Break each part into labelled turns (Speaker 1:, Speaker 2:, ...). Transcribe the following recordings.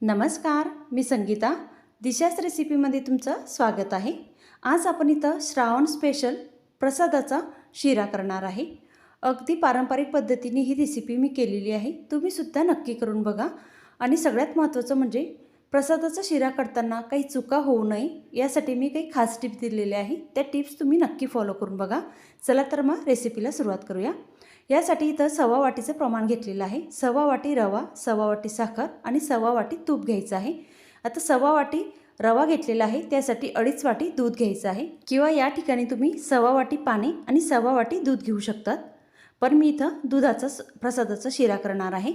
Speaker 1: नमस्कार, मी संगीता. दिशाच रेसिपीमध्ये तुमचं स्वागत आहे. आज आपण इथं श्रावण स्पेशल प्रसादाचा शिरा करणार आहे. अगदी पारंपरिक पद्धतीने ही रेसिपी मी केलेली आहे. तुम्हीसुद्धा नक्की करून बघा. आणि सगळ्यात महत्त्वाचं म्हणजे प्रसादाचा शिरा करताना काही चुका होऊ नये यासाठी मी काही खास टिप्स दिलेल्या आहे. त्या टिप्स तुम्ही नक्की फॉलो करून बघा. चला तर मग रेसिपीला सुरुवात करूया. यासाठी इथं सव्वा वाटीचं प्रमाण घेतलेलं आहे. सव्वा वाटी रवा, सव्वा वाटी साखर आणि सव्वा वाटी तूप घ्यायचं आहे. आता सव्वा वाटी रवा घेतलेला आहे, त्यासाठी 2.5 वाटी दूध घ्यायचं आहे. किंवा या ठिकाणी तुम्ही सव्वा वाटी पाणी आणि सव्वा वाटी दूध घेऊ शकतात. पण मी इथं दुधाचा प्रसादाचा शिरा करणार आहे.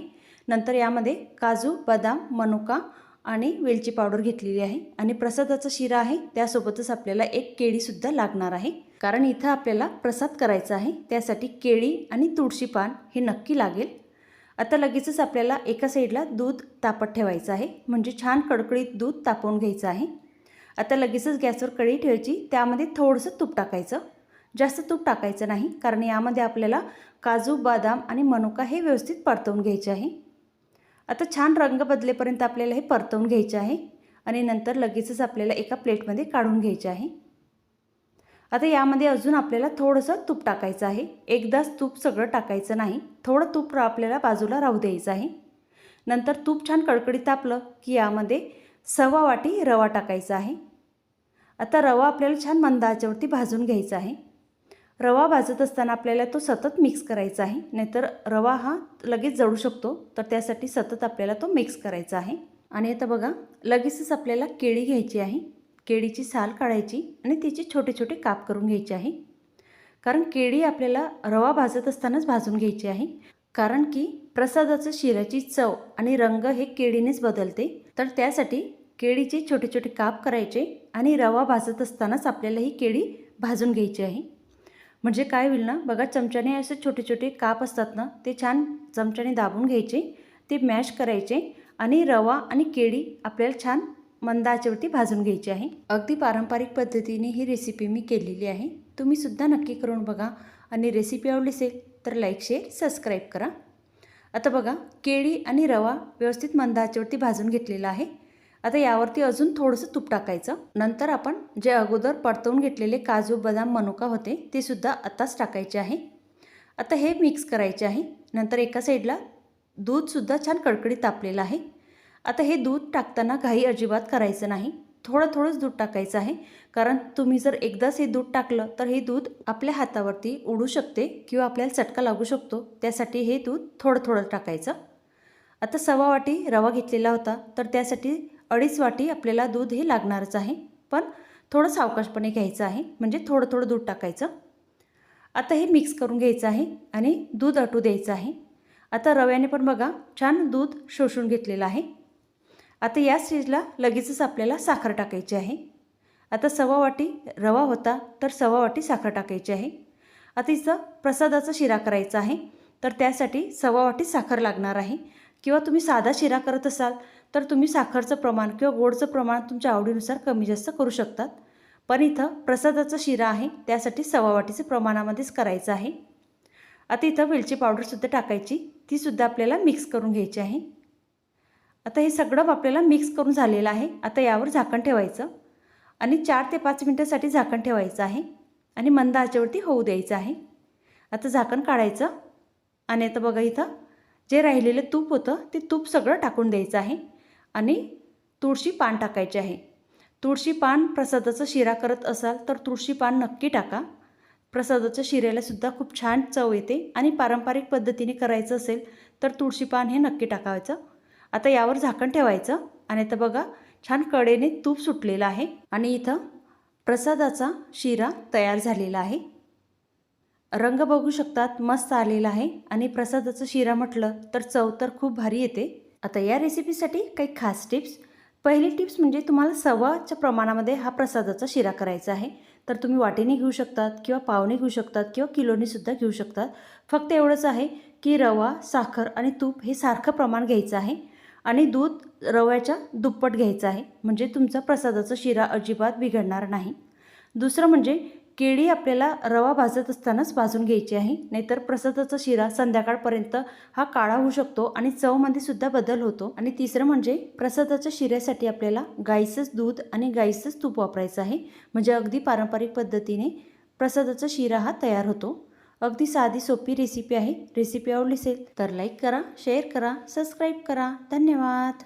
Speaker 1: नंतर यामध्ये काजू, बदाम, मनुका आणि वेलची पावडर घेतलेली आहे. आणि प्रसादाचा शिरा आहे त्यासोबतच आपल्याला एक केळीसुद्धा लागणार आहे, कारण इथं आपल्याला प्रसाद करायचा आहे. त्यासाठी केळी आणि तुळशी पान हे नक्की लागेल. आता लगेचच आपल्याला एका साईडला दूध तापत ठेवायचं आहे, म्हणजे छान कडकडीत दूध तापवून घ्यायचं आहे. आता लगेचच गॅसवर कढई ठेवायची, त्यामध्ये थोडंसं तूप टाकायचं. जास्त तूप टाकायचं नाही, कारण यामध्ये आपल्याला काजू, बदाम आणि मनुका हे व्यवस्थित परतवून घ्यायचे आहे. आता छान रंग बदलेपर्यंत आपल्याला हे परतवून घ्यायचे आहे आणि नंतर लगेचच आपल्याला एका प्लेटमध्ये काढून घ्यायचे आहे. आता यामध्ये अजून आपल्याला थोडंसं तूप टाकायचं आहे. एकदाच तूप सगळं टाकायचं नाही, थोडं तूप आपल्याला बाजूला राहू द्यायचं आहे. नंतर तूप छान कडकडीत तापलं की यामध्ये सव्वा वाटी रवा टाकायचा आहे. आता रवा आपल्याला छान मंद आचेवरती भाजून घ्यायचा आहे. रवा भाजत असताना आपल्याला तो सतत मिक्स करायचा आहे, नाहीतर रवा हा लगेच जळू शकतो. तर त्यासाठी सतत आपल्याला तो मिक्स करायचा आहे. आणि आता बघा, लगेचच आपल्याला केळी घ्यायची आहे. केळीची साल काढायची आणि तिचे छोटे छोटे काप करून घ्यायचे आहे. कारण केळी आपल्याला रवा भाजत असतानाच भाजून घ्यायची आहे, कारण की प्रसादाचं शिऱ्याची चव आणि रंग हे केळीनेच बदलते. तर त्यासाठी केळीचे छोटे छोटे काप करायचे आणि रवा भाजत असतानाच आपल्याला ही केळी भाजून घ्यायची आहे. म्हणजे काय होईल ना बघा, चमच्याने असे छोटे छोटे काप असतात ना, ते छान चमच्याने दाबून घ्यायचे, ते मॅश करायचे आणि रवा आणि केळी आपल्याला छान मंद आचेवरती भाजून घ्यायची आहे. अगदी पारंपरिक पद्धतीने ही रेसिपी मी केलेली आहे. तुम्हीसुद्धा नक्की करून बघा. आणि रेसिपी आवडली असेल तर लाईक, शेअर, सबस्क्राईब करा. आता बघा, केळी आणि रवा व्यवस्थित मंद आचेवरती भाजून घेतलेला आहे. आता यावरती अजून थोडंसं तूप टाकायचं. नंतर आपण जे अगोदर परतवून घेतलेले काजू, बदाम, मनुका होते ते सुद्धा आत्ताच टाकायचे आहे. आता हे मिक्स करायचे आहे. नंतर एका साईडला दूधसुद्धा छान कडकडीत तापलेलं आहे. आता हे दूध टाकताना घाई अजिबात करायचं नाही, थोडं थोडंच दूध टाकायचं आहे. कारण तुम्ही जर एकदाच हे दूध टाकलं तर हे दूध आपल्या हातावरती उडू शकते किंवा आपल्याला चटका लागू शकतो. त्यासाठी हे दूध थोडं थोडं टाकायचं. आता सव्वा वाटी रवा घेतलेला होता, तर त्यासाठी 2.5 वाटी आपल्याला दूध हे लागणारच आहे. पण थोडं सावकाशपणे घ्यायचं आहे, म्हणजे थोडं थोडं दूध टाकायचं. आता हे मिक्स करून घ्यायचं आहे आणि दूध आटू द्यायचं आहे. आता रव्याने पण बघा छान दूध शोषून घेतलेलं आहे. आता या स्टेजला लगेचच आपल्याला साखर टाकायची आहे. आता सव्वा वाटी रवा होता, तर सव्वा वाटी साखर टाकायची आहे. आता इथं प्रसादाचा शिरा करायचा आहे, तर त्यासाठी सव्वा वाटी साखर लागणार आहे. किंवा तुम्ही साधा शिरा करत असाल तर तुम्ही साखरचं प्रमाण किंवा गोडचं प्रमाण तुमच्या आवडीनुसार कमी जास्त करू शकतात. पण इथं प्रसादाचा शिरा आहे, त्यासाठी सव्वा वाटीचं प्रमाणामध्येच करायचं आहे. आता इथं वेलची पावडरसुद्धा टाकायची, तीसुद्धा आपल्याला मिक्स करून घ्यायची आहे. आता हे सगळं आपल्याला मिक्स करून झालेलं आहे. आता यावर झाकण ठेवायचं आणि 4 ते 5 मिनटासाठी झाकण ठेवायचं आहे आणि मंद आचेवरती होऊ द्यायचं आहे. आता झाकण काढायचं आणि आता बघा, इथं जे राहिलेलं तूप होतं ते तूप सगळं टाकून द्यायचं आहे आणि तुळशी पान टाकायचे आहे. तुळशी पान प्रसादाचा शिरा करत असाल तर तुळशी पान नक्की टाका. प्रसादाच्या शिऱ्यालासुद्धा खूप छान चव येते आणि पारंपरिक पद्धतीने करायचं असेल तर तुळशी पान हे नक्की टाकायचं. आता यावर झाकण ठेवायचं आणि आता बघा, छान कडेने तूप सुटलेलं आहे आणि इथं प्रसादाचा शिरा तयार झालेला आहे. रंग बघू शकतात, मस्त आलेला आहे. आणि प्रसादाचा शिरा म्हटलं तर चव तर खूप भारी येते. आता या रेसिपीसाठी काही खास टिप्स. पहिली टिप्स म्हणजे तुम्हाला सव्वाच्या प्रमाणामध्ये हा प्रसादाचा शिरा करायचा आहे. तर तुम्ही वाटीने घेऊ शकतात किंवा पावने घेऊ शकतात किंवा किलोनीसुद्धा घेऊ शकतात. फक्त एवढंच आहे की रवा, साखर आणि तूप हे सारखं प्रमाण घ्यायचं आहे आणि दूध रव्याच्या दुप्पट घ्यायचं आहे, म्हणजे तुमचा प्रसादाचा शिरा अजिबात बिघडणार नाही. दुसरं म्हणजे केळी आपल्याला रवा भाजत असतानाच भाजून घ्यायची आहे, नाहीतर प्रसादाचा शिरा संध्याकाळपर्यंत हा काळा होऊ शकतो आणि चवमध्ये सुद्धा बदल होतो. आणि तिसरं म्हणजे प्रसादाच्या शिऱ्यासाठी आपल्याला गाईचंच दूध आणि गाईचंच तूप वापरायचं आहे, म्हणजे अगदी पारंपरिक पद्धतीने प्रसादाचा शिरा हा तयार होतो. अगदी साधी सोपी रेसिपी आहे. रेसिपी आवडली असेल तर लाईक करा, शेअर करा, सबस्क्राईब करा. धन्यवाद.